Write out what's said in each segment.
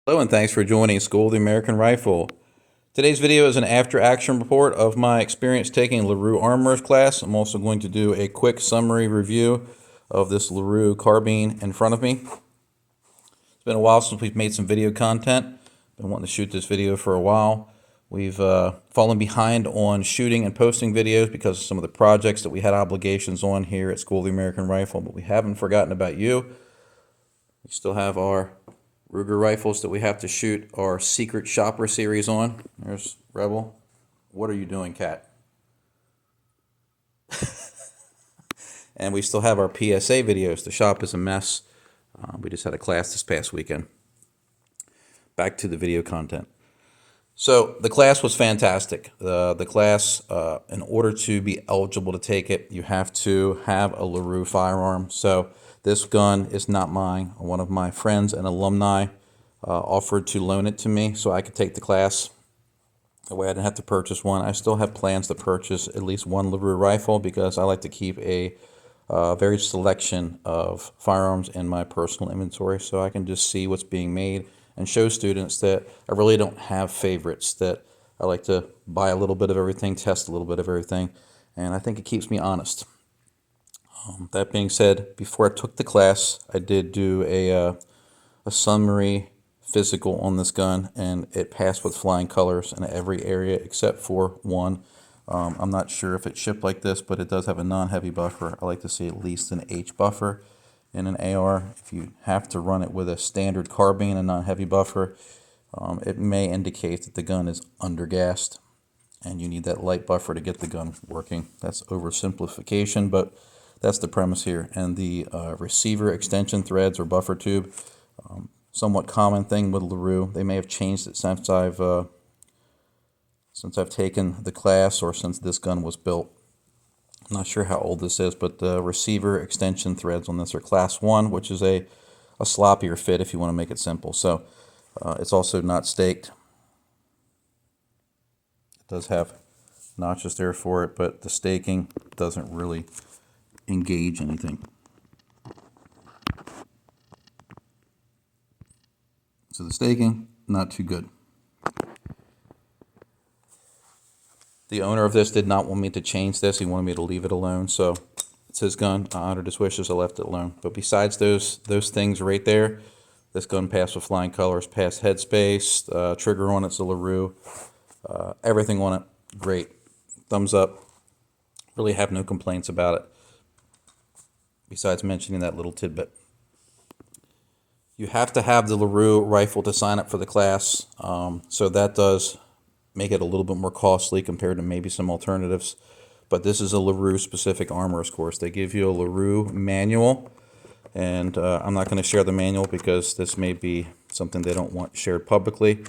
Hello and thanks for joining School of the American Rifle. Today's video is an after-action report of my experience taking LaRue Armorer's class. I'm also going to do a quick summary review of this LaRue carbine in front of me. It's been a while since we've made some video content. Been wanting to shoot this video for a while. We've fallen behind on shooting and posting videos because of some of the projects that we had obligations on here at School of the American Rifle, but we haven't forgotten about you. We still have our Ruger rifles that we have to shoot our secret shopper series on. There's Rebel. What are you doing, cat? And we still have our PSA videos. The shop is a mess. We just had a class this past weekend. Back to the video content. So the class was fantastic. The class, in order to be eligible to take it, you have to have a LaRue firearm. So this gun is not mine. One of my friends and alumni offered to loan it to me so I could take the class. That way I didn't have to purchase one. I still have plans to purchase at least one LaRue rifle because I like to keep a very selection of firearms in my personal inventory so I can just see what's being made and show students that I really don't have favorites, that I like to buy a little bit of everything, test a little bit of everything, and I think it keeps me honest. That being said, before I took the class, I did do a summary physical on this gun, and it passed with flying colors in every area except for one. I'm not sure if it's shipped like this, but it does have a non-heavy buffer. I like to see at least an H buffer in an AR. If you have to run it with a standard carbine and non-heavy buffer, it may indicate that the gun is undergassed, and you need that light buffer to get the gun working. That's oversimplification, but that's the premise here. And the receiver extension threads or buffer tube, somewhat common thing with LaRue. They may have changed it since I've taken the class or since this gun was built. I'm not sure how old this is, but the receiver extension threads on this are class 1, which is a sloppier fit if you want to make it simple. So it's also not staked. It does have notches there for it, but the staking doesn't really engage anything. So the staking, not too good. The owner of this did not want me to change this. He wanted me to leave it alone. So it's his gun. I honored his wishes. I left it alone. But besides those things right there, this gun passed with flying colors, passed headspace, trigger on it's a LaRue, everything on it, great. Thumbs up. Really have no complaints about it, besides mentioning that little tidbit. You have to have the LaRue rifle to sign up for the class, so that does make it a little bit more costly compared to maybe some alternatives. But this is a LaRue specific armorer's course. They give you a LaRue manual, and I'm not going to share the manual because this may be something they don't want shared publicly.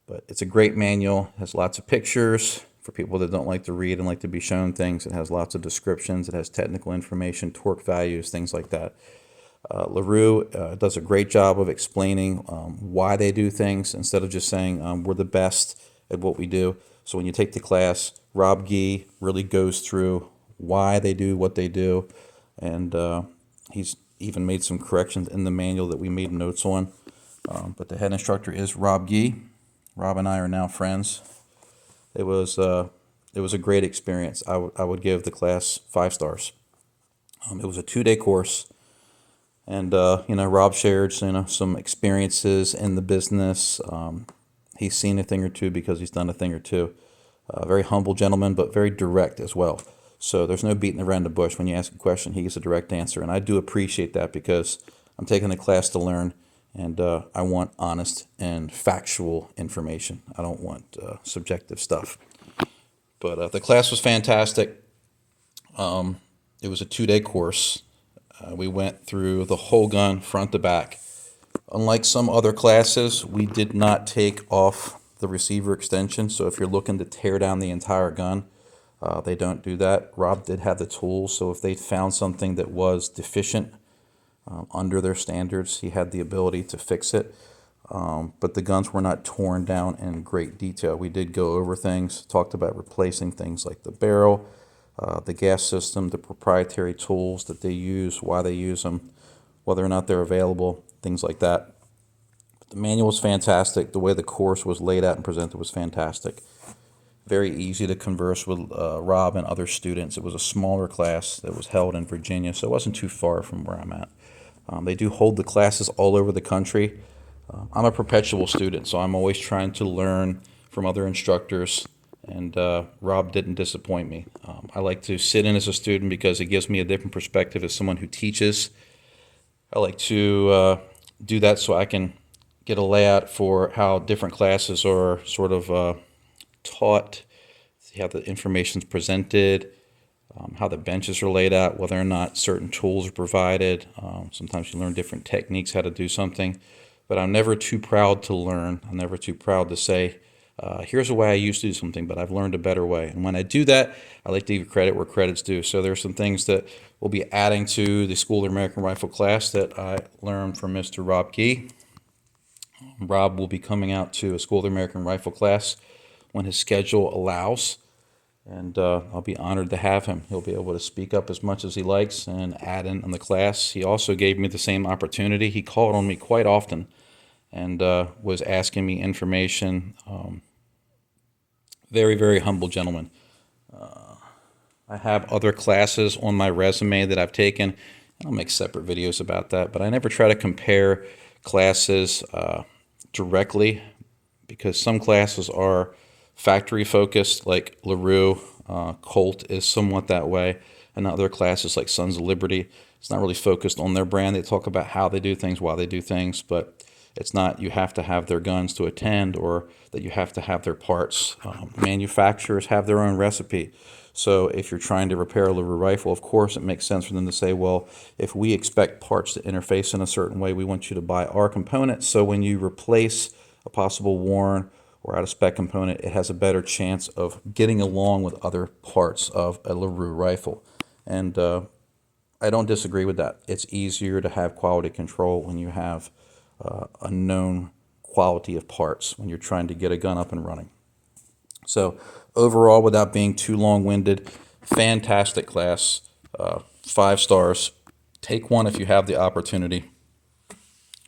But it's a great manual. It has lots of pictures for people that don't like to read and like to be shown things. It has lots of descriptions. It has technical information, torque values, things like that. LaRue does a great job of explaining why they do things instead of just saying we're the best at what we do. So when you take the class, Rob Gee really goes through why they do what they do, and he's even made some corrections in the manual that we made notes on. But the head instructor is Rob Gee. Rob and I are now friends. It was a great experience. I would give the class 5 stars. It was a 2-day course. And, Rob shared, some experiences in the business. He's seen a thing or two because he's done a thing or two. Very humble gentleman, but very direct as well. So there's no beating around the bush. When you ask a question, he gives a direct answer. And I do appreciate that because I'm taking the class to learn, and I want honest and factual information. I don't want subjective stuff. But the class was fantastic. It was a 2-day course. We went through the whole gun, front to back. Unlike some other classes, we did not take off the receiver extension. So if you're looking to tear down the entire gun, they don't do that. Rob did have the tools, so if they found something that was deficient under their standards, he had the ability to fix it. But the guns were not torn down in great detail. We did go over things, talked about replacing things like the barrel, the gas system, the proprietary tools that they use, why they use them, whether or not they're available, things like that. The manual was fantastic. The way the course was laid out and presented was fantastic. Very easy to converse with Rob and other students. It was a smaller class that was held in Virginia, so it wasn't too far from where I'm at. They do hold the classes all over the country. I'm a perpetual student, so I'm always trying to learn from other instructors, and Rob didn't disappoint me. I like to sit in as a student because it gives me a different perspective as someone who teaches. I like to do that so I can get a layout for how different classes are sort of taught, see how the information's presented, how the benches are laid out, whether or not certain tools are provided. Sometimes you learn different techniques, how to do something. But I'm never too proud to learn. I'm never too proud to say, here's a way I used to do something, but I've learned a better way. And when I do that, I like to give credit where credit's due. So there are some things that we'll be adding to the School of the American Rifle class that I learned from Mr. Rob Gee. Rob will be coming out to a School of the American Rifle class when his schedule allows, and I'll be honored to have him. He'll be able to speak up as much as he likes and add in on the class. He also gave me the same opportunity. He called on me quite often and was asking me information. Very, very humble gentleman. I have other classes on my resume that I've taken. I'll make separate videos about that, but I never try to compare classes directly, because some classes are factory focused, like LaRue. Colt is somewhat that way, and other classes like Sons of Liberty, it's not really focused on their brand. They talk about how they do things, why they do things, but it's not you have to have their guns to attend or that you have to have their parts. Manufacturers have their own recipe. So if you're trying to repair a LaRue rifle, of course it makes sense for them to say, well, if we expect parts to interface in a certain way, we want you to buy our components. So when you replace a possible worn or out of spec component, it has a better chance of getting along with other parts of a LaRue rifle. And I don't disagree with that. It's easier to have quality control when you have a known quality of parts when you're trying to get a gun up and running. So overall, without being too long-winded, fantastic class, 5 stars. Take one if you have the opportunity.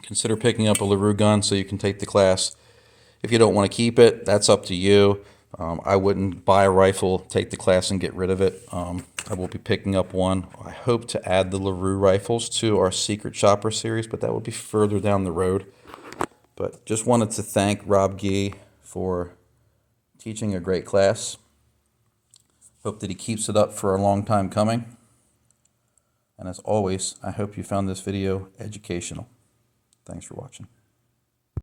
Consider picking up a LaRue gun so you can take the class. If you don't want to keep it, that's up to you. I wouldn't buy a rifle, take the class, and get rid of it. I will be picking up one. I hope to add the LaRue rifles to our Secret Shopper series, but that will be further down the road. But just wanted to thank Rob Gee for teaching a great class. Hope that he keeps it up for a long time coming. And as always, I hope you found this video educational. Thanks for watching.